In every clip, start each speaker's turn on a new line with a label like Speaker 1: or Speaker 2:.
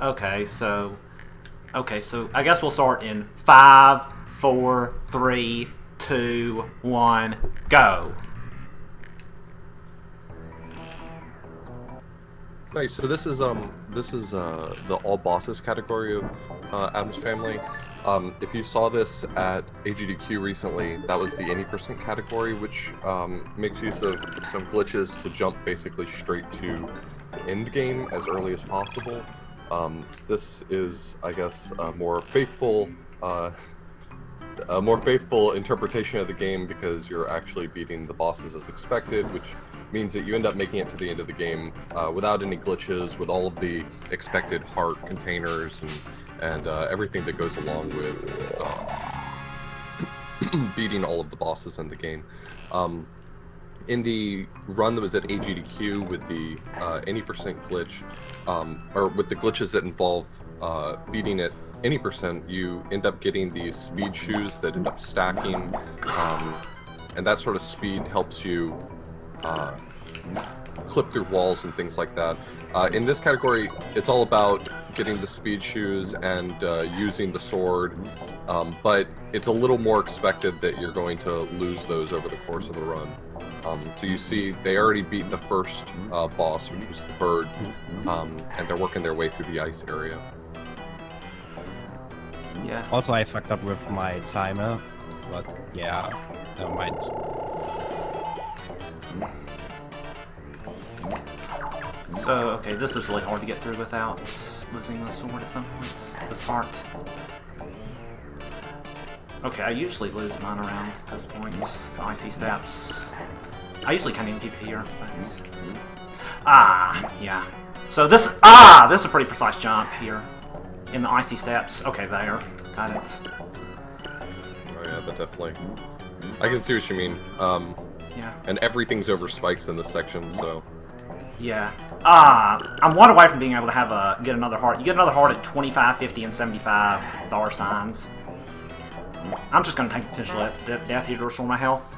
Speaker 1: Okay, so I guess we'll start in 5, 4, 3, 2, 1, go.
Speaker 2: Nice. So this is the all bosses category of Addams Family. If you saw this at AGDQ recently, that was the any percent category, which makes use of some glitches to jump basically straight to the end game as early as possible. This is, I guess, a more faithful interpretation of the game because you're actually beating the bosses as expected, which means that you end up making it to the end of the game without any glitches, with all of the expected heart containers and everything that goes along with beating all of the bosses in the game. In the run that was at AGDQ with the any percent glitch, or with the glitches that involve beating it any percent, you end up getting these speed shoes that end up stacking, and that sort of speed helps you clip through walls and things like that. In this category, it's all about getting the speed shoes and using the sword, but it's a little more expected that you're going to lose those over the course of the run. So you see, they already beat the first boss, which was the bird, and they're working their way through the ice area.
Speaker 1: Yeah.
Speaker 3: Also, I fucked up with my timer, but yeah, never mind.
Speaker 1: So, okay, this is really hard to get through without losing the sword at some point, this part. Okay, I usually lose mine around this point, the icy steps. I usually can't even keep it here, but... yeah. So this is a pretty precise jump here. In the icy steps. Okay, there. Got it.
Speaker 2: Oh yeah, that definitely... I can see what you mean.
Speaker 1: Yeah.
Speaker 2: And everything's over spikes in this section, so...
Speaker 1: Yeah. I'm one away from being able to get another heart. You get another heart at 25, 50, and 75 $signs. I'm just going to take potential death here to restore my health.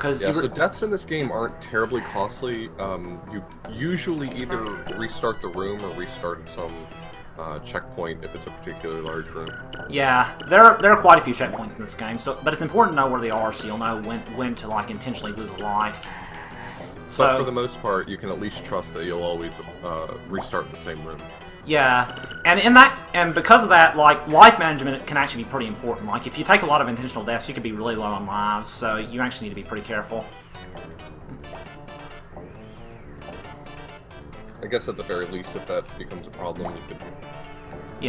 Speaker 2: Yeah, so deaths in this game aren't terribly costly. You usually either restart the room or restart some checkpoint if it's a particularly large room.
Speaker 1: Yeah, there are quite a few checkpoints in this game, but it's important to know where they are so you'll know when to like intentionally lose a life. So,
Speaker 2: but for the most part, you can at least trust that you'll always restart in the same room.
Speaker 1: Yeah, and because of that, like, life management can actually be pretty important. Like, if you take a lot of intentional deaths, you could be really low on lives, so you actually need to be pretty careful.
Speaker 2: I guess at the very least, if that becomes a problem, you could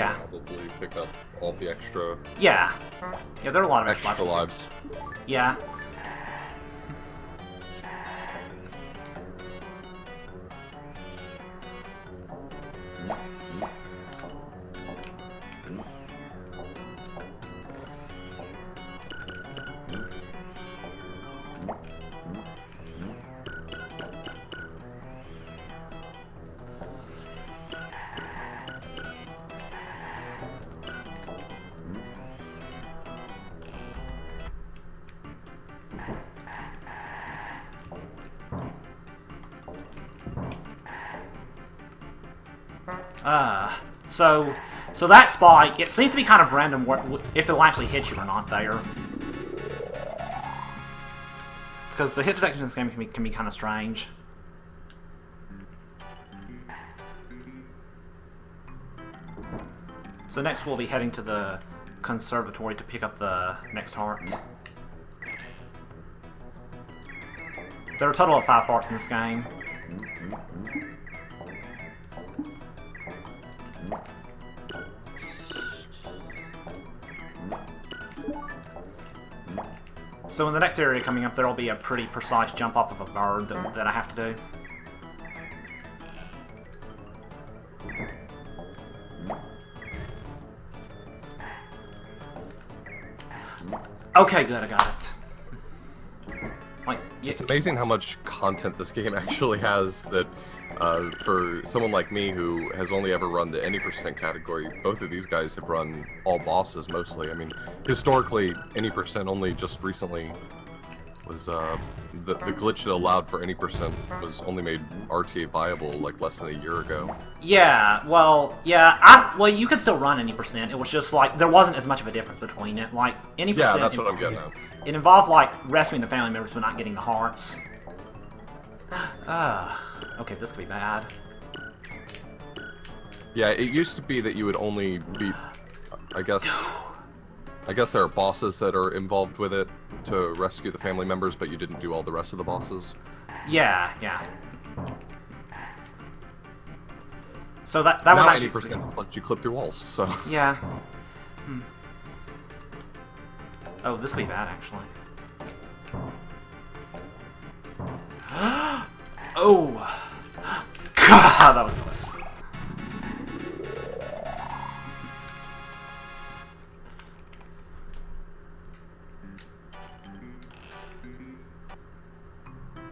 Speaker 2: probably pick up all the extra...
Speaker 1: Yeah, there are a lot of
Speaker 2: extra lives.
Speaker 1: Yeah. So that spike, it seems to be kind of random if it'll actually hit you or not there. Because the hit detection in this game can be kind of strange. So next we'll be heading to the conservatory to pick up the next heart. There are a total of 5 hearts in this game. So in the next area coming up, there will be a pretty precise jump off of a bird that I have to do. Okay, good, I got it. Like,
Speaker 2: It's amazing how much content this game actually has that, for someone like me who has only ever run the any percent category, both of these guys have run all bosses mostly. I mean, historically, any percent only just recently was the glitch that allowed for any percent was only made RTA viable like less than a year ago.
Speaker 1: Yeah, well, yeah, well, you could still run any percent. It was just like there wasn't as much of a difference between it. Like any percent.
Speaker 2: Yeah, that's what I'm getting at.
Speaker 1: It involved like rescuing the family members but not getting the hearts. Okay, this could be bad.
Speaker 2: Yeah, it used to be that you would only beat, I guess there are bosses that are involved with it to rescue the family members, but you didn't do all the rest of the bosses.
Speaker 1: Yeah. So that was actually
Speaker 2: 90% lets you clip through walls. So
Speaker 1: yeah. Oh, this could be bad actually. Oh, God, that was close.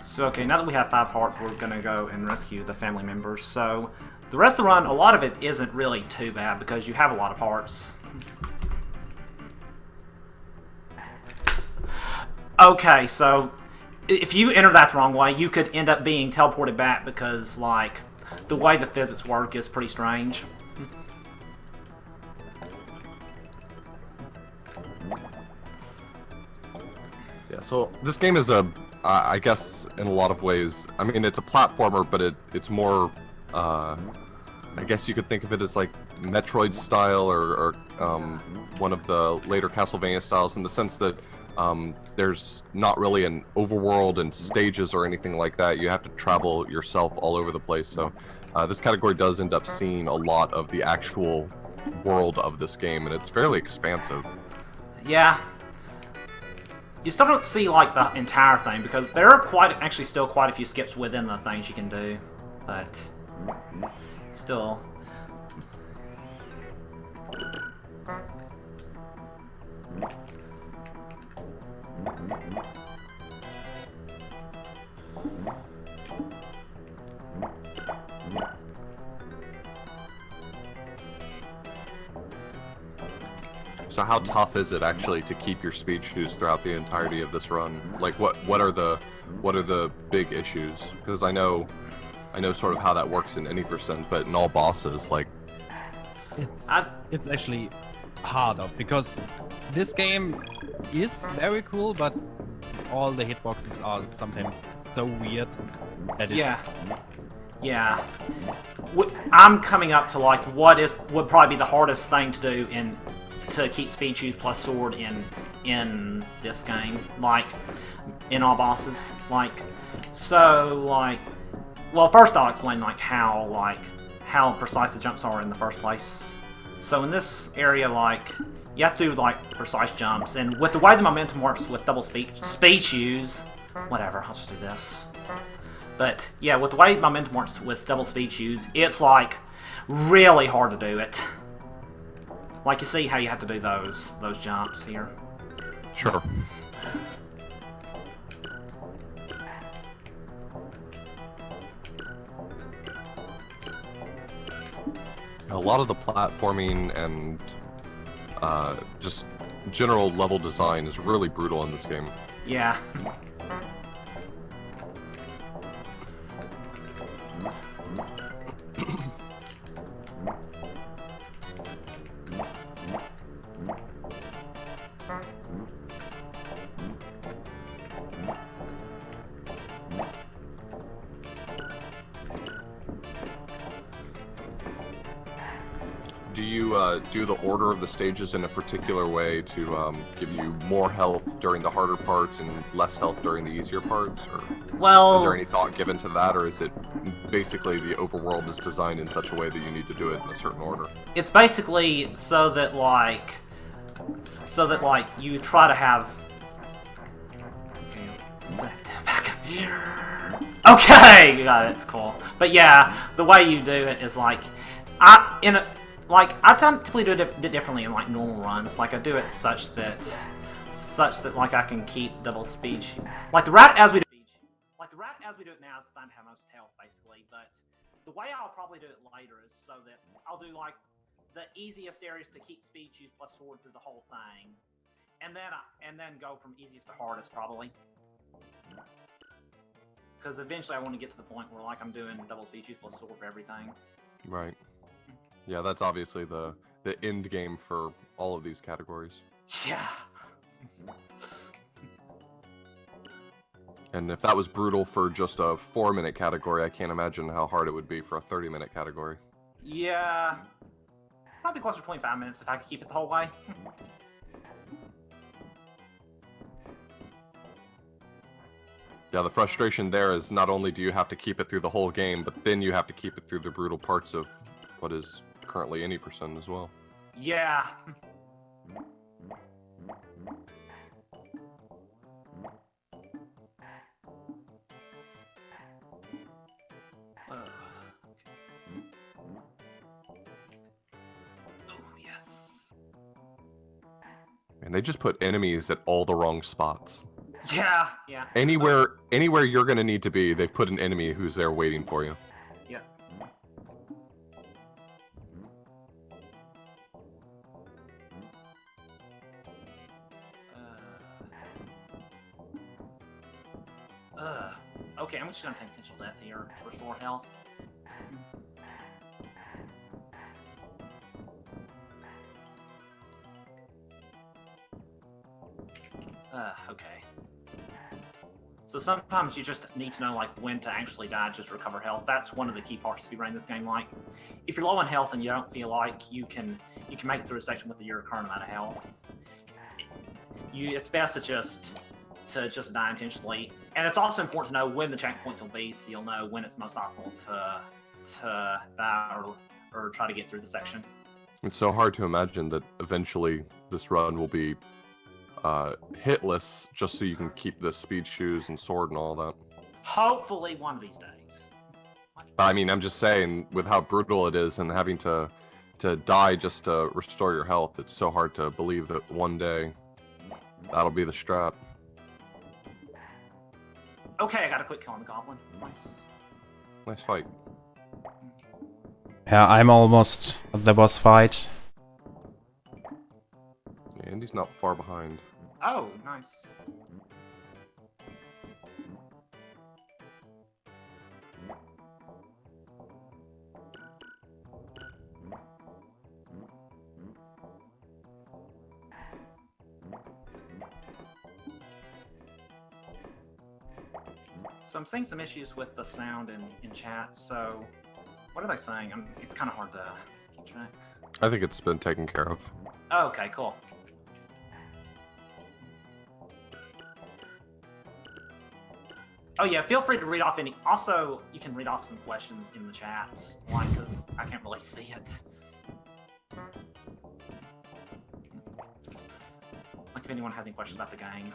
Speaker 1: So, okay, now that we have 5 hearts, we're gonna go and rescue the family members. So, the rest of the run, a lot of it isn't really too bad because you have a lot of hearts. Okay, so if you enter that the wrong way, you could end up being teleported back because, like, the way the physics work is pretty strange.
Speaker 2: yeah, so this game is I guess in a lot of ways, I mean, it's a platformer, but it's more, I guess you could think of it as like Metroid style or one of the later Castlevania styles in the sense that there's not really an overworld and stages or anything like that. You have to travel yourself all over the place. So this category does end up seeing a lot of the actual world of this game, and it's fairly expansive.
Speaker 1: Yeah. You still don't see, like, the entire thing, because there are actually still quite a few skips within the things you can do. But still.
Speaker 2: So how tough is it actually to keep your speed shoes throughout the entirety of this run? Like what are the big issues? Because I know sort of how that works in any percent, but in all bosses, like
Speaker 3: it's actually harder because this game is very cool, but all the hitboxes are sometimes so weird that it's...
Speaker 1: Yeah. I'm coming up to like would probably be the hardest thing to do to keep speed shoes plus sword in this game, like in all bosses. Like, so like, well, first I'll explain like how precise the jumps are in the first place. So in this area, like, you have to do like precise jumps, and with the way the momentum works with double speed shoes, whatever, I'll just do this. But yeah, with the way momentum works with double speed shoes, it's like really hard to do it. Like, you see how you have to do those jumps here.
Speaker 2: Sure. A lot of the platforming and just general level design is really brutal in this game.
Speaker 1: Yeah.
Speaker 2: Do you do the order of the stages in a particular way to give you more health during the harder parts and less health during the easier parts? Or
Speaker 1: well,
Speaker 2: is there any thought given to that, or is it basically the overworld is designed in such a way that you need to do it in a certain order?
Speaker 1: It's basically so that like you try to have... Okay, back up here. Okay, got it. It's cool. But yeah, the way you do it is like I typically do it a bit differently in like normal runs. Like I do it such that like I can keep double speed. Like the rat as we do it now is designed to have most health basically. But the way I'll probably do it later is so that I'll do like the easiest areas to keep speed shoes plus sword through the whole thing, and then go from easiest to hardest probably. Because eventually I want to get to the point where like I'm doing double species plus sword for everything.
Speaker 2: Right. Yeah, that's obviously the end game for all of these categories.
Speaker 1: Yeah.
Speaker 2: And if that was brutal for just a 4-minute category, I can't imagine how hard it would be for a 30-minute category.
Speaker 1: Yeah. Probably closer to 25 minutes if I could keep it the whole way.
Speaker 2: Yeah, the frustration there is not only do you have to keep it through the whole game, but then you have to keep it through the brutal parts of what is currently any percent as well.
Speaker 1: Yeah. Oh, yes.
Speaker 2: And they just put enemies at all the wrong spots.
Speaker 1: Yeah, yeah.
Speaker 2: Anywhere you're gonna need to be, they've put an enemy who's there waiting for you.
Speaker 1: Yeah. Okay, I'm just gonna take potential death here to restore health. Okay. So sometimes you just need to know like when to actually die just to recover health. That's one of the key parts to speedrunning this game. Like, if you're low on health and you don't feel like you can make it through a section with your current amount of health, it's best to just die intentionally. And it's also important to know when the checkpoints will be, so you'll know when it's most optimal to die or try to get through the section.
Speaker 2: It's so hard to imagine that eventually this run will be hitless, just so you can keep the speed shoes and sword and all that.
Speaker 1: Hopefully one of these days.
Speaker 2: I mean, I'm just saying, with how brutal it is and having to die just to restore your health, it's so hard to believe that one day that'll be the strat.
Speaker 1: Okay, I got a quick kill on the goblin. Nice.
Speaker 2: Nice fight.
Speaker 4: Yeah, I'm almost at the boss fight.
Speaker 2: Yeah, Andy's not far behind.
Speaker 1: Oh, nice. So I'm seeing some issues with the sound in chat, so what are they saying? It's kind of hard to keep track.
Speaker 2: I think it's been taken care of.
Speaker 1: Oh, okay, cool. Oh yeah, feel free to read off any. Also, you can read off some questions in the chat, like, because I can't really see it. Like, if anyone has any questions about the game.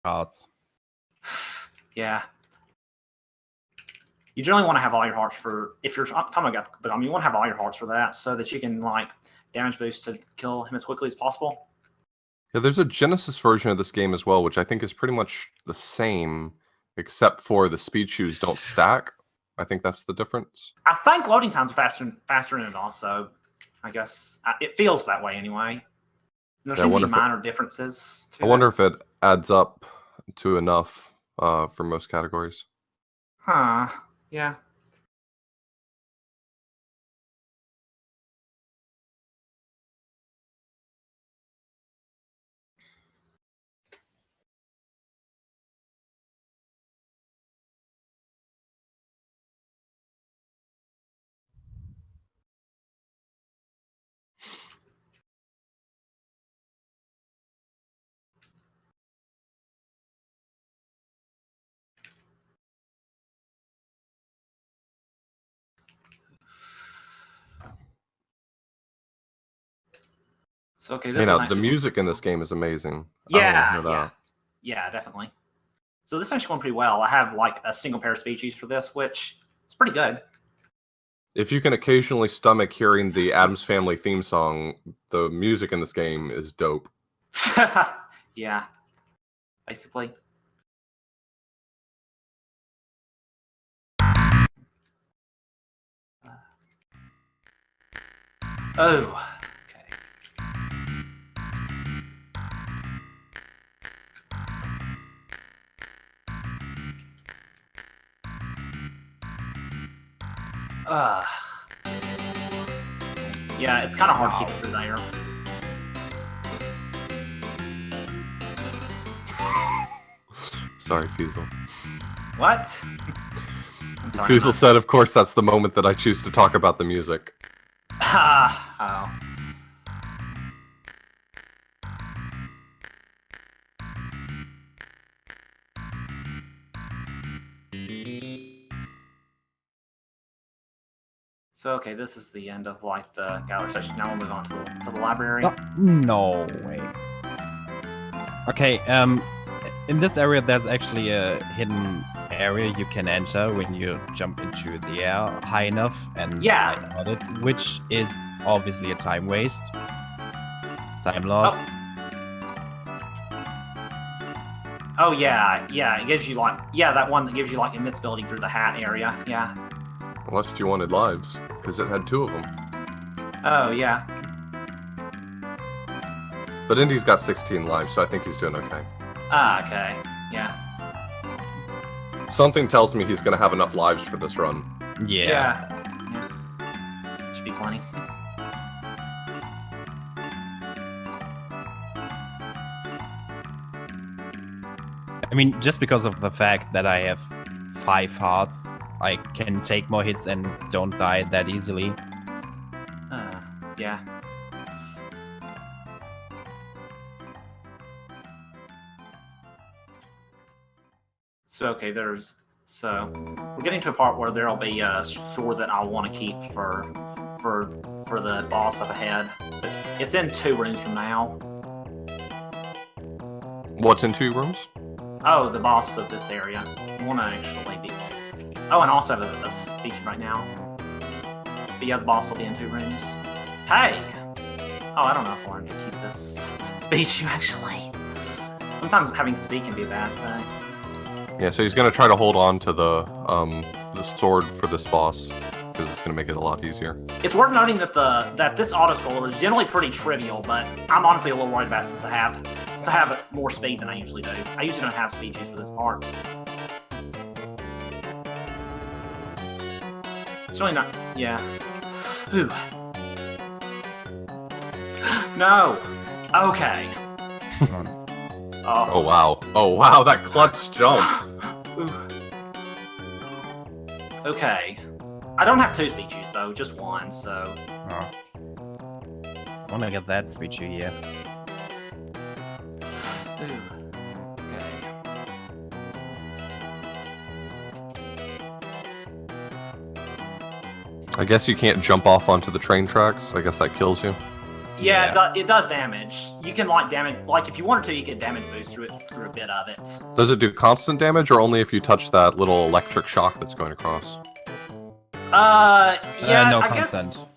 Speaker 3: Cards.
Speaker 1: Yeah. You generally want to have all your hearts for, if you're talking about the GOM, you want to have all your hearts for that so that you can, like, damage boost to kill him as quickly as possible.
Speaker 2: Yeah, there's a Genesis version of this game as well, which I think is pretty much the same, except for the speed shoes don't stack. I think that's the difference.
Speaker 1: I think loading times are faster in it also. I guess it feels that way anyway. There seem to be minor differences to
Speaker 2: I wonder if it adds up to enough for most categories.
Speaker 1: Huh. Yeah. So okay, this
Speaker 2: the music in this game is amazing.
Speaker 1: Yeah, yeah, definitely. So this is actually going pretty well. I have like a single pair of species for this, which is pretty good.
Speaker 2: If you can occasionally stomach hearing the Addams Family theme song, the music in this game is dope.
Speaker 1: Yeah, basically. Oh. Okay. Yeah, it's kind of hard to keep it through there.
Speaker 2: Sorry, Fuzel.
Speaker 1: What? I'm sorry.
Speaker 2: Fuzel said, of course, that's the moment that I choose to talk about the music.
Speaker 1: Oh. So, okay, this is the end of, like, the gallery section. Now we'll move on to the library.
Speaker 3: No way. Okay, in this area there's actually a hidden area you can enter when you jump into the air high enough and
Speaker 1: Yeah.
Speaker 3: on it, which is obviously a time waste. Time loss.
Speaker 1: Oh, yeah, it gives you, like... Yeah, that one that gives you, like, invincibility through the hat area, yeah.
Speaker 2: Unless you wanted lives, because it had 2 of them.
Speaker 1: Oh, yeah.
Speaker 2: But Indy's got 16 lives, so I think he's doing okay.
Speaker 1: Ah, okay, yeah.
Speaker 2: Something tells me he's going to have enough lives for this run.
Speaker 3: Yeah.
Speaker 1: Should be plenty.
Speaker 3: I mean, just because of the fact that I have 5 hearts, I can take more hits and don't die that easily.
Speaker 1: Yeah. So, okay, so we're getting to a part where there'll be a sword that I want to keep for the boss up ahead. It's in 2 rooms from now.
Speaker 2: What's in 2 rooms?
Speaker 1: Oh, the boss of this area. I want to actually be... Oh, and I also have a speech right now. But yeah, the boss will be in 2 rooms. Hey! Oh, I don't know if I wanted to keep this speech, actually. Sometimes having speak can be a bad thing.
Speaker 2: Yeah, so he's going to try to hold on to the sword for this boss, because it's going to make it a lot easier.
Speaker 1: It's worth noting that this auto-scroller is generally pretty trivial, but I'm honestly a little worried about it since I have more speed than I usually do. I usually don't have speed juice for this part. It's really not... Yeah. Ooh. No! Okay.
Speaker 2: Oh, wow. Oh, wow, that clutch jump.
Speaker 1: Ooh. Okay. I don't have 2 speed juice, though, just 1, so...
Speaker 3: Oh. I wanna get that speech here.
Speaker 1: Ooh. Okay.
Speaker 2: I guess you can't jump off onto the train tracks. I guess that kills you.
Speaker 1: Yeah, it does damage. You can, like, damage... Like, if you wanted to, you could damage boost through a bit of it.
Speaker 2: Does it do constant damage, or only if you touch that little electric shock that's going across?
Speaker 1: Yeah,
Speaker 3: no
Speaker 1: I
Speaker 3: constant.
Speaker 1: guess...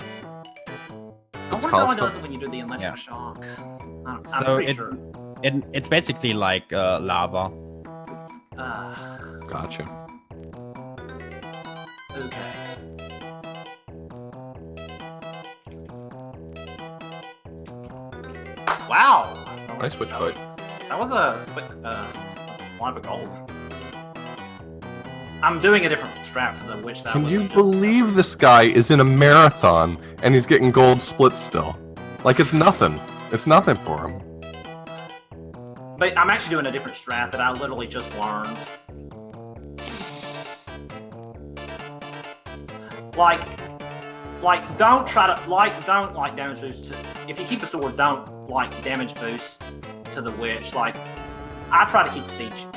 Speaker 1: I wonder if it only does it when you do the electric shock. I'm pretty sure.
Speaker 3: It's basically like lava.
Speaker 2: Gotcha.
Speaker 1: Okay. Wow!
Speaker 2: Nice switch fight.
Speaker 1: That was a quick, lot of gold. I'm doing a different strat for the witch.
Speaker 2: Can you believe this guy is in a marathon and he's getting gold splits still? Like, it's nothing. It's nothing for him.
Speaker 1: But I'm actually doing a different strat that I literally just learned. Like, don't try to, don't damage boost to, if you keep the sword, don't, damage boost to the witch. Like, I try to keep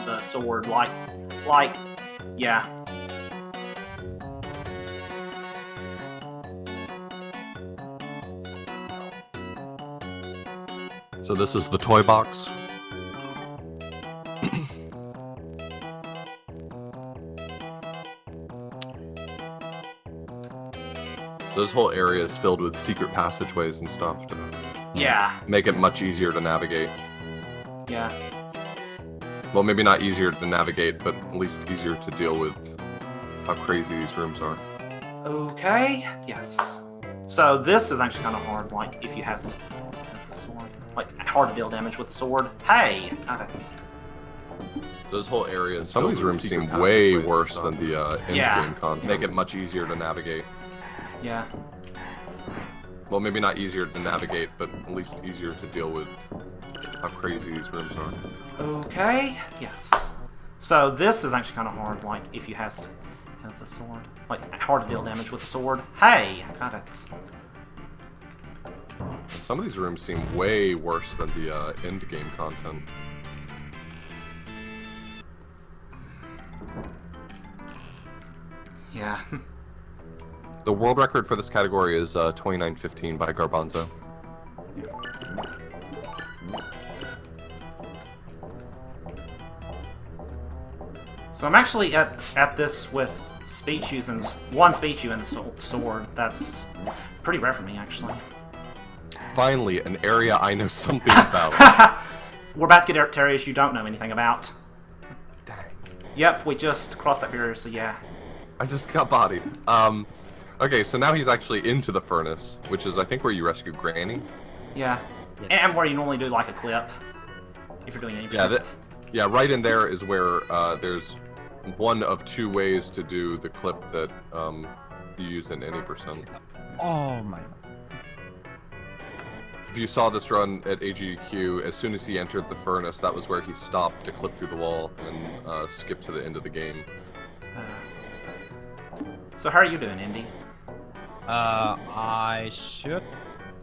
Speaker 1: the sword, yeah.
Speaker 2: So this is the toy box. This whole area is filled with secret passageways and stuff to make it much easier to navigate.
Speaker 1: Yeah.
Speaker 2: Well, maybe not easier to navigate, but at least easier to deal with how crazy these rooms are.
Speaker 1: Okay. Yes. So this is actually kind of hard, like, if you have the sword. Like, hard to deal damage with the sword. Hey! God, it's...
Speaker 2: Those whole areas. Some of these rooms seem way worse than the end-game content. Make it much easier to navigate.
Speaker 1: Yeah.
Speaker 2: Well, maybe not easier to navigate, but at least easier to deal with how crazy these rooms are.
Speaker 1: Okay, yes. So this is actually kind of hard, like, if you have the sword. Like, hard to deal damage with the sword. Hey! God, it's...
Speaker 2: Some of these rooms seem way worse than the end-game content.
Speaker 1: Yeah.
Speaker 2: The world record for this category is 29:15 by Garbanzo.
Speaker 1: So I'm actually at this with speech using one speech using sword. That's pretty rare for me, actually.
Speaker 2: Finally, an area I know something about.
Speaker 1: We're about to get areas you don't know anything about.
Speaker 2: Dang.
Speaker 1: Yep, we just crossed that barrier, so yeah.
Speaker 2: I just got bodied. Okay, so now he's actually into the furnace, which is, I think, where you rescue Granny.
Speaker 1: Yeah.
Speaker 3: Yes.
Speaker 1: And where you normally do, like, a clip. If you're doing 80%.
Speaker 2: Yeah, right in there is where there's one of two ways to do the clip that you use in any percent.
Speaker 3: Oh my.
Speaker 2: If you saw this run at AGDQ, as soon as he entered the furnace, that was where he stopped to clip through the wall and skip to the end of the game.
Speaker 1: So how are you doing, Indy?
Speaker 3: I should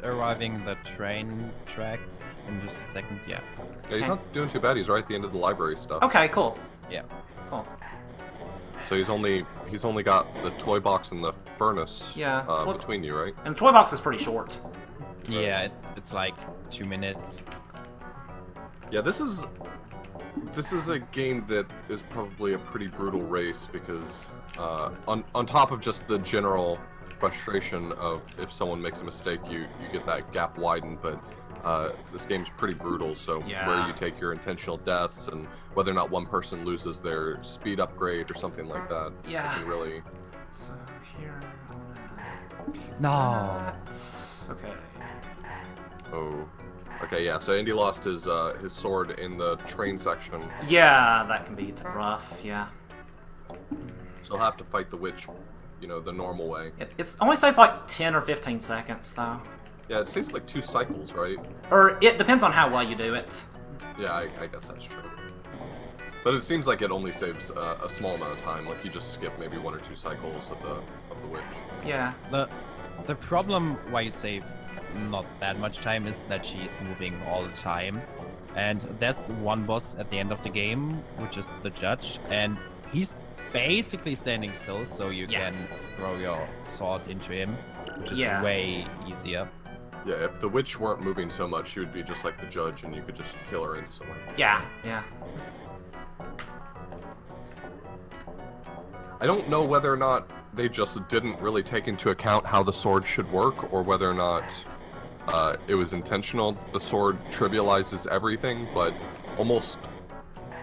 Speaker 3: arriving the train track in just a second. Yeah.
Speaker 2: Yeah, he's not doing too bad. He's right at the end of the library stuff.
Speaker 1: Okay, cool.
Speaker 3: Yeah.
Speaker 1: Cool.
Speaker 2: So he's only got the toy box and the furnace
Speaker 1: Yeah,
Speaker 2: between you, right?
Speaker 1: And the toy box is pretty short.
Speaker 3: Yeah, it's like 2 minutes.
Speaker 2: Yeah, this is a game that is probably a pretty brutal race because on top of just the general frustration of if someone makes a mistake, you get that gap widened, but this game's pretty brutal, so
Speaker 1: Yeah.
Speaker 2: where you take your intentional deaths and whether or not one person loses their speed upgrade or something like that,
Speaker 1: Yeah.
Speaker 2: it can really...
Speaker 1: So here...
Speaker 3: No.
Speaker 1: Okay.
Speaker 2: Oh. Okay, yeah, so Indy lost his sword in the train section,
Speaker 1: Yeah, that can be rough, yeah.
Speaker 2: so he'll have to fight the witch, you know, the normal way.
Speaker 1: It's only saves like 10 or 15 seconds, though.
Speaker 2: Yeah, it takes like 2 cycles, right?
Speaker 1: Or it depends on how well you do it.
Speaker 2: Yeah, I guess that's true. But it seems like it only saves a small amount of time. Like you just skip maybe 1 or 2 cycles of the witch.
Speaker 1: Yeah.
Speaker 3: The problem why you save not that much time is that she's moving all the time. And there's one boss at the end of the game, which is the judge, and he's basically standing still, so you
Speaker 1: Yeah.
Speaker 3: can throw your sword into him, which is
Speaker 1: Yeah.
Speaker 3: way easier.
Speaker 2: Yeah, if the witch weren't moving so much, she would be just like the judge, and you could just kill her instantly.
Speaker 1: Yeah, yeah.
Speaker 2: I don't know whether or not they just didn't really take into account how the sword should work, or whether or not it was intentional. The sword trivializes everything, but almost,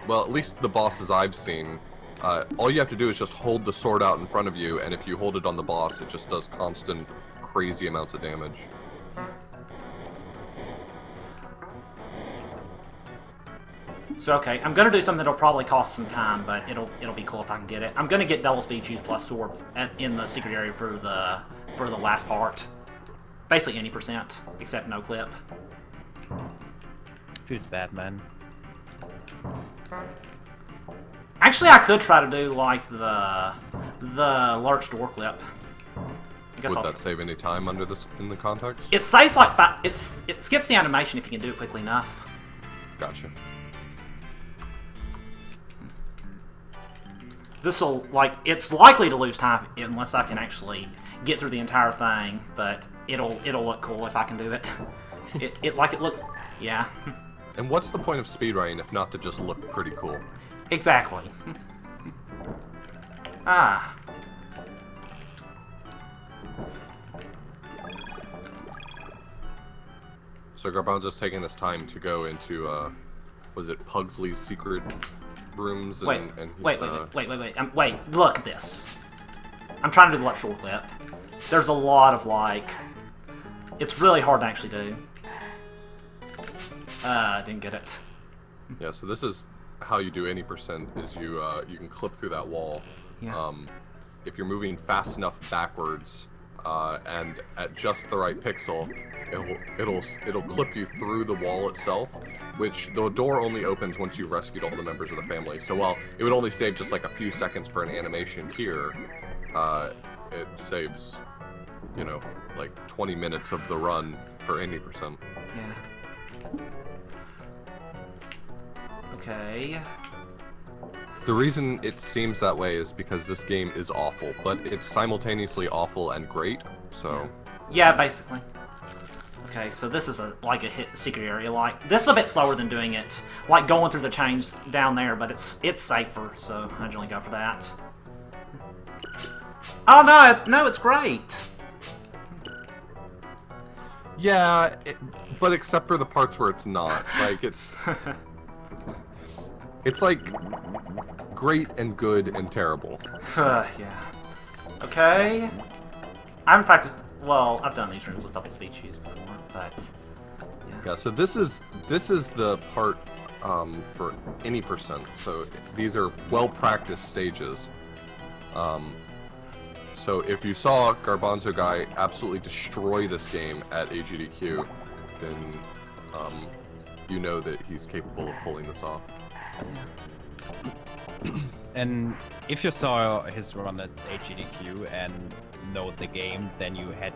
Speaker 2: well, at least the bosses I've seen, all you have to do is just hold the sword out in front of you, and if you hold it on the boss, it just does constant, crazy amounts of damage.
Speaker 1: So okay, I'm gonna do something that'll probably cost some time, but it'll be cool if I can get it. I'm gonna get double speed choose plus sword in the secret area for the last part. Basically any percent, except no clip.
Speaker 3: Feels bad, man.
Speaker 1: Actually, I could try to do like the lurch door clip. I guess
Speaker 2: Would that save any time under this in the context?
Speaker 1: It saves like it skips the animation if you can do it quickly enough.
Speaker 2: Gotcha.
Speaker 1: This'll it's likely to lose time unless I can actually get through the entire thing, but it'll look cool if I can do it. it looks, yeah.
Speaker 2: And what's the point of speedrunning if not to just look pretty cool?
Speaker 1: Exactly. Ah.
Speaker 2: So Garbanzo's taking this time to go into, was it Pugsley's secret rooms? And,
Speaker 1: Wait,
Speaker 2: and he's,
Speaker 1: wait, look at this. I'm trying to do the lurch door clip. There's a lot of, like, it's really hard to actually do. Didn't get it.
Speaker 2: Yeah, so this is how you do any percent, is you can clip through that wall.
Speaker 1: Yeah.
Speaker 2: If you're moving fast enough backwards, and at just the right pixel, it'll clip you through the wall itself, which the door only opens once you've rescued all the members of the family. So while it would only save just like a few seconds for an animation here, it saves, you know, like 20 minutes of the run for any percent.
Speaker 1: Yeah. Okay.
Speaker 2: The reason it seems that way is because this game is awful, but it's simultaneously awful and great, so...
Speaker 1: Yeah, basically. Okay, so this is like a secret area. Like, this is a bit slower than doing it, like going through the chains down there, but it's safer, so I generally go for that. Oh no, it's great!
Speaker 2: Yeah, but except for the parts where it's not. Like, it's... It's like great and good and terrible.
Speaker 1: Yeah. Okay. I haven't practiced. Well, I've done these rooms with double speed shoes before, but
Speaker 2: yeah. So this is the part for any percent. So these are well practiced stages. So if you saw gabanzoguy absolutely destroy this game at AGDQ, then you know that he's capable of pulling this off.
Speaker 3: And if you saw his run at HEDQ and know the game, then you had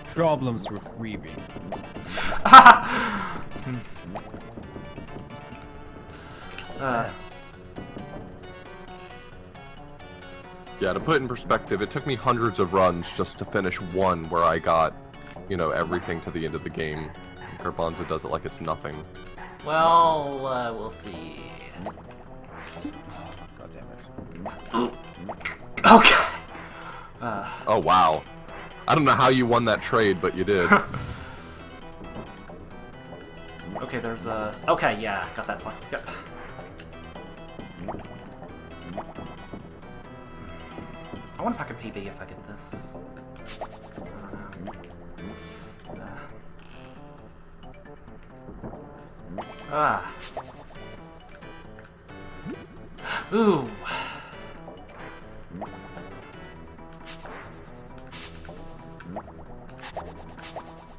Speaker 3: problems with weaving.
Speaker 2: Yeah, to put it in perspective, it took me hundreds of runs just to finish one where I got, you know, everything to the end of the game. Garbanzo does it like it's nothing.
Speaker 1: well, we'll see.
Speaker 3: God damn it.
Speaker 1: Okay.
Speaker 2: Oh wow. I don't know how you won that trade, but you did.
Speaker 1: Okay, there's a... Okay, yeah, got that slide skip. I wonder if I can PB if I get this. I don't know. Ooh.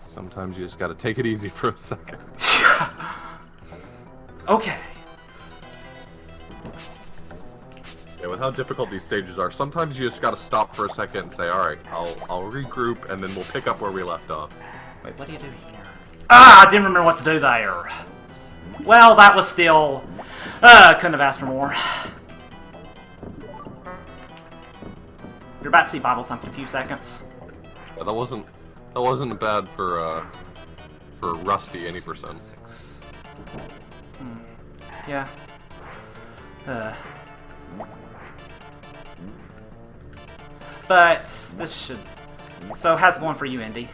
Speaker 2: Sometimes you just gotta take it easy for a second.
Speaker 1: Okay.
Speaker 2: Yeah, with how difficult these stages are, sometimes you just gotta stop for a second and say, alright, I'll regroup and then we'll pick up where we left off.
Speaker 1: Wait, what do you do here? Ah, I didn't remember what to do there. Well, that was still... couldn't have asked for more. You're about to see Bible Thump in a few seconds.
Speaker 2: Yeah, that wasn't bad for Rusty any percent.
Speaker 1: 6. Yeah. But this should... So how's it going for you, Indy?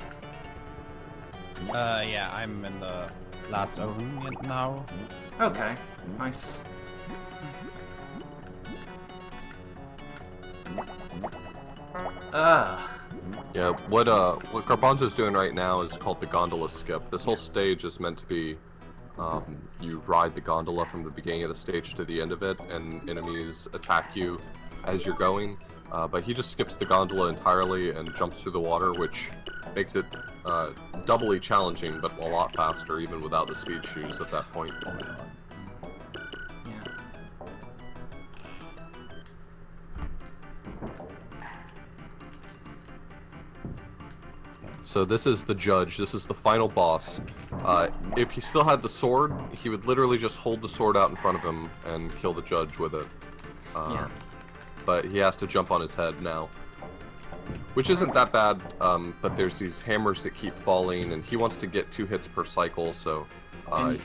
Speaker 3: Yeah, I'm in the last room now.
Speaker 1: Okay, nice.
Speaker 2: Yeah, what Garbanzo's doing right now is called the gondola skip. This whole stage is meant to be, you ride the gondola from the beginning of the stage to the end of it, and enemies attack you as you're going. But he just skips the gondola entirely and jumps through the water, which makes it doubly challenging, but a lot faster, even without the speed shoes at that point.
Speaker 1: Yeah.
Speaker 2: So this is the judge, this is the final boss. If he still had the sword, he would literally just hold the sword out in front of him and kill the judge with it.
Speaker 1: Yeah.
Speaker 2: But he has to jump on his head now. Which isn't that bad, but there's these hammers that keep falling, and he wants to get 2 hits per cycle, so he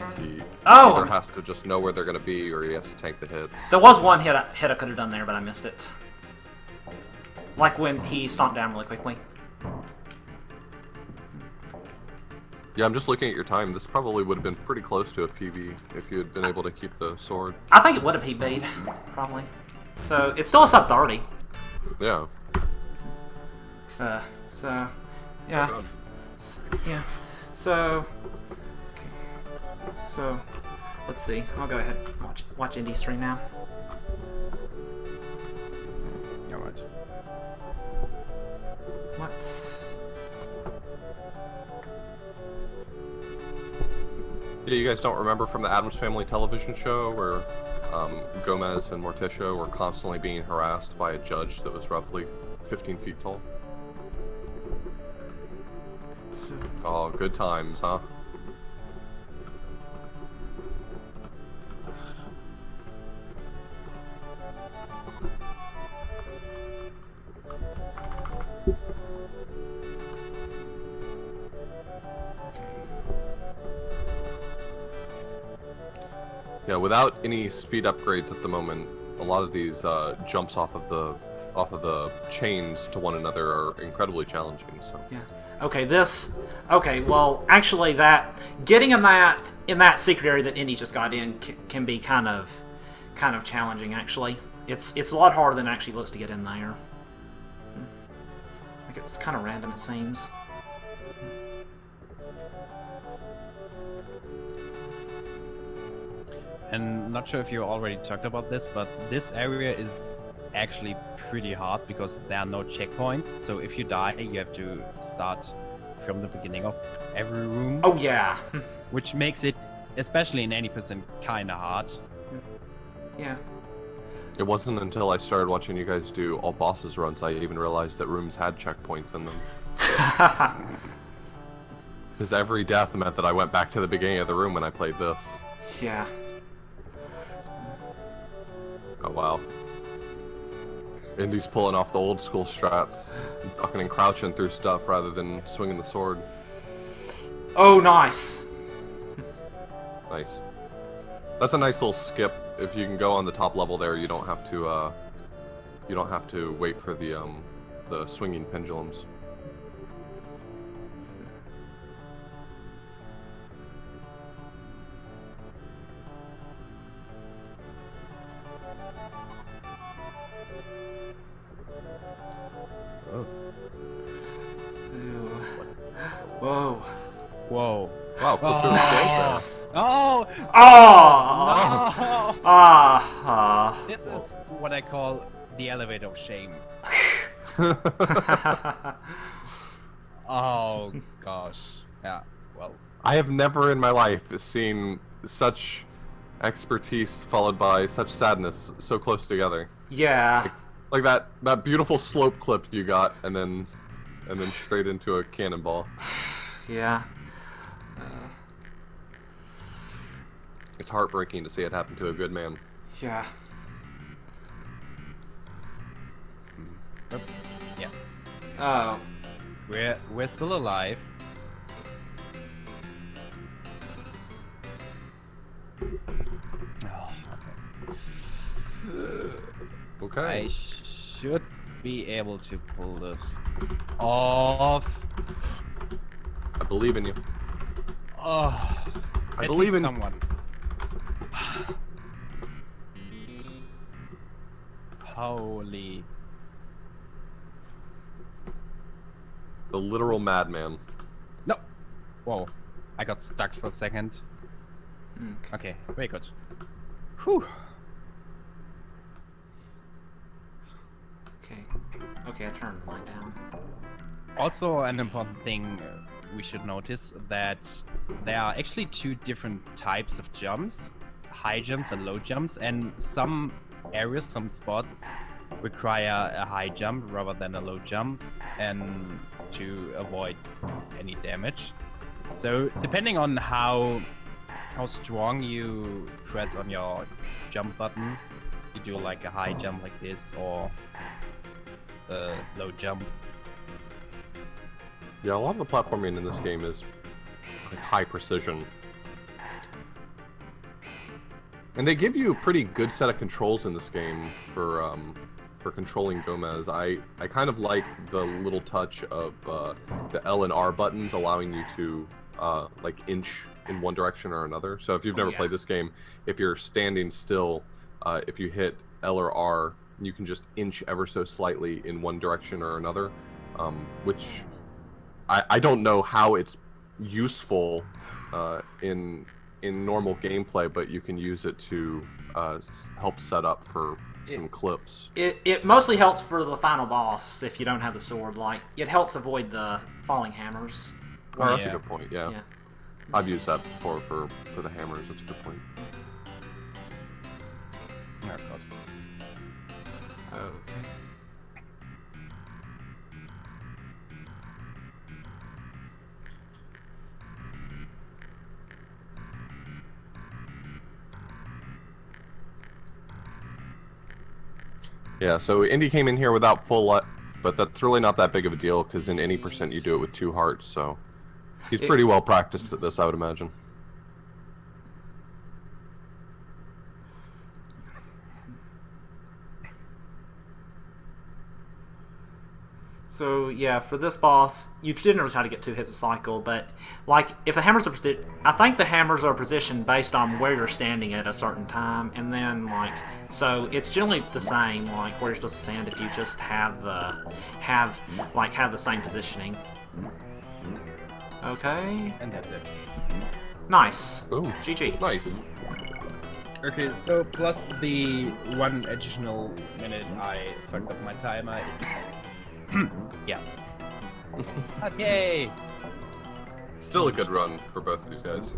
Speaker 2: either has to just know where they're going to be, or he has to tank the hits.
Speaker 1: There was one hit I could have done there, but I missed it. Like when he stomped down really quickly.
Speaker 2: Yeah, I'm just looking at your time. This probably would have been pretty close to a PB if you had been able to keep the sword.
Speaker 1: I think it would have PB'd, probably. So, it's still a sub 30.
Speaker 2: Yeah.
Speaker 1: So, yeah. Yeah. So. Okay. So, let's see. I'll go ahead and watch Indie stream now.
Speaker 3: Yeah, right.
Speaker 1: What?
Speaker 2: Yeah, you guys don't remember from the Addams Family television show where Gomez and Morticia were constantly being harassed by a judge that was roughly 15 feet tall?
Speaker 1: So,
Speaker 2: Oh, good times, huh? Yeah, without any speed upgrades at the moment, a lot of these jumps off of the chains to one another are incredibly challenging. So
Speaker 1: yeah. Okay, this. Okay, well, actually, getting in that secret area that Indy just got in can be kind of challenging. Actually, it's a lot harder than it actually looks to get in there. Like it's kind of random, it seems.
Speaker 3: And not sure if you already talked about this, but this area is actually pretty hard because there are no checkpoints. So if you die, you have to start from the beginning of every room.
Speaker 1: Oh yeah.
Speaker 3: Which makes it, especially in 80%, kind of hard.
Speaker 1: Yeah.
Speaker 2: it wasn't until I started watching you guys do all bosses runs I even realized that rooms had checkpoints in them. Because every death meant that I went back to the beginning of the room when I played this.
Speaker 1: Yeah.
Speaker 2: Oh wow. Indy's pulling off the old school strats, ducking and crouching through stuff rather than swinging the sword.
Speaker 1: Oh, nice.
Speaker 2: Nice. That's a nice little skip. If you can go on the top level there, you don't have to wait for the swinging pendulums.
Speaker 3: Oh.
Speaker 1: Ew. Whoa.
Speaker 3: Whoa.
Speaker 2: Wow, cool.
Speaker 1: Nice.
Speaker 3: Oh!
Speaker 1: Oh!
Speaker 3: No! This is what I call the elevator of shame. Oh gosh. Yeah, well.
Speaker 2: I have never in my life seen such expertise followed by such sadness so close together.
Speaker 1: Yeah.
Speaker 2: Like that beautiful slope clip you got, and then straight into a cannonball.
Speaker 1: Yeah.
Speaker 2: It's heartbreaking to see it happen to a good man.
Speaker 1: Yeah.
Speaker 3: Oh, yeah.
Speaker 1: Oh.
Speaker 3: We're still alive. Oh,
Speaker 2: Okay.
Speaker 3: I should be able to pull this off.
Speaker 2: I believe in you.
Speaker 3: Oh,
Speaker 2: I
Speaker 3: at
Speaker 2: believe
Speaker 3: least
Speaker 2: in
Speaker 3: someone. Holy.
Speaker 2: The literal madman.
Speaker 3: No! Whoa. I got stuck for a second.
Speaker 1: Okay.
Speaker 3: Okay, very good. Whew.
Speaker 1: Okay. Okay, I turned mine down.
Speaker 3: Also, an important thing we should notice that there are actually two different types of jumps, high jumps and low jumps, and some areas, some spots require a high jump rather than a low jump, and to avoid any damage. So depending on how strong you press on your jump button, you do like a high jump like this or a low jump.
Speaker 2: Yeah, a lot of the platforming in this game is like high precision. And they give you a pretty good set of controls in this game for controlling Gomez. I kind of like the little touch of the L and R buttons allowing you to like inch in one direction or another. So if you've never played this game, if you're standing still, if you hit L or R, you can just inch ever so slightly in one direction or another, which I don't know how it's useful in normal gameplay, but you can use it to help set up for some clips.
Speaker 1: It mostly helps for the final boss if you don't have the sword. Like, it helps avoid the falling hammers.
Speaker 2: Oh, that's
Speaker 3: Yeah.
Speaker 2: a good point. Yeah.
Speaker 1: Yeah.
Speaker 2: I've used that before for the hammers. That's a good point.
Speaker 3: Oh, God.
Speaker 1: Okay.
Speaker 2: Yeah, so Indy came in here without full life, but that's really not that big of a deal, because in any percent you do it with 2 hearts, so he's pretty well practiced at this, I would imagine.
Speaker 1: So yeah, for this boss, you didn't really try to get 2 hits a cycle, but like if the hammers are I think the hammers are positioned based on where you're standing at a certain time, and then like so it's generally the same like where you're supposed to stand if you just have the same positioning. Okay.
Speaker 3: And that's it.
Speaker 1: Nice.
Speaker 2: Ooh,
Speaker 1: GG.
Speaker 2: nice.
Speaker 3: Okay, so plus the 1 additional minute I fucked up my timer. Yeah. Okay.
Speaker 2: Still a good run for both of these guys.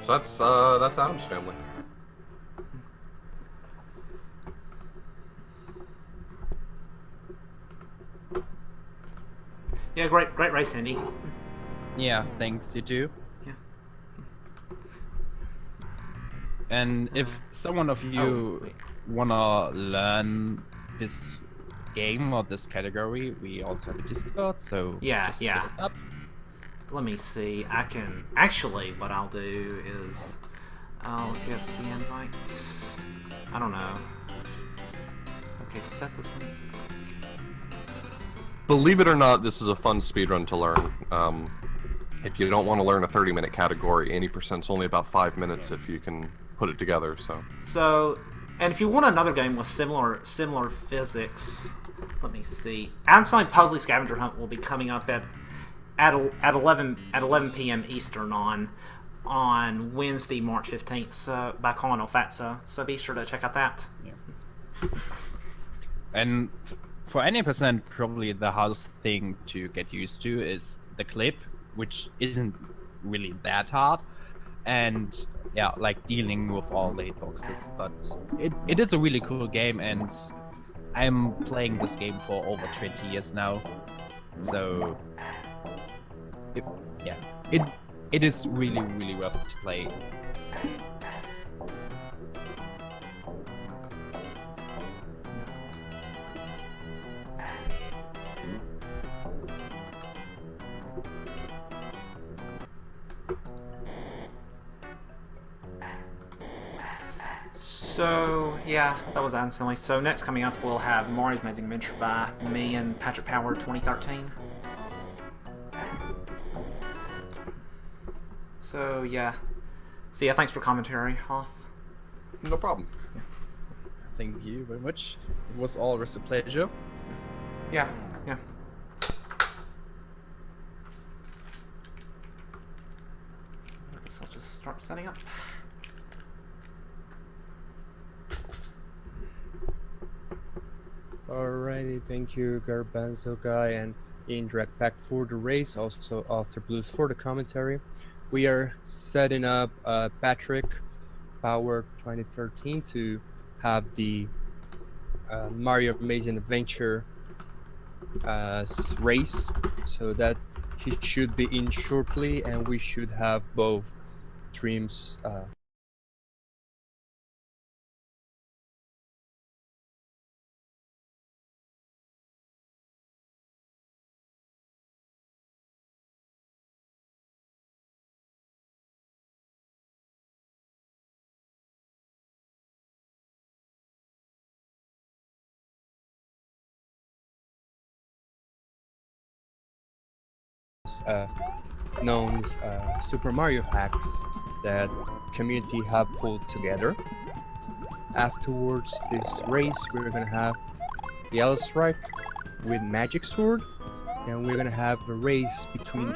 Speaker 2: So that's Addams Family.
Speaker 1: Yeah, great race, Andy.
Speaker 3: Yeah, thanks, you too.
Speaker 1: Yeah.
Speaker 3: And if someone of you wanna learn this game or this category, we also have a Discord, so just hit us up.
Speaker 1: Let me see. I can actually. What I'll do is I'll get the invite. I don't know. Okay, set this in.
Speaker 2: Believe it or not, this is a fun speedrun to learn. If you don't want to learn a 30-minute category, any percent's only about 5 minutes if you can put it together. So,
Speaker 1: and if you want another game with similar physics, let me see. Einstein Puzzly Scavenger Hunt will be coming up at 11 p.m. Eastern on Wednesday, March 15th. So by calling Fatso. So be sure to check out that.
Speaker 3: Yeah. And for any percent, probably the hardest thing to get used to is the clip, which isn't really that hard, and yeah, like dealing with all the hitboxes. But it is a really cool game, and I'm playing this game for over 20 years now, so it is really worth it to play.
Speaker 1: So, yeah, that was instantly. So next coming up, we'll have Mario's Amazing Adventure by me and Patrick Power 2013. So, yeah. So, yeah, thanks for commentary, Hoth.
Speaker 2: no problem.
Speaker 3: Thank you very much. It was always a pleasure.
Speaker 1: Yeah. I guess I'll just start setting up.
Speaker 5: Alrighty, thank you gabanzoguy and IndDragPack for the race, also Author Blues for the commentary. We are setting up Patrick Power 2013 to have the Mario Amazing Adventure race, so that he should be in shortly, and we should have both streams known Super Mario hacks that community have pulled together. Afterwards, this race, we're gonna have Yellow Stripe with Magic Sword, and we're gonna have a race between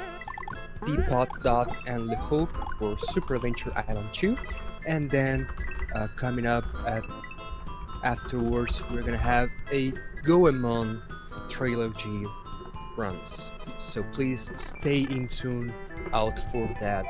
Speaker 5: Teapot Dot and Le Hulk for Super Adventure Island 2, and then coming up afterwards, we're gonna have a Goemon trilogy runs. So please stay in tune out for that.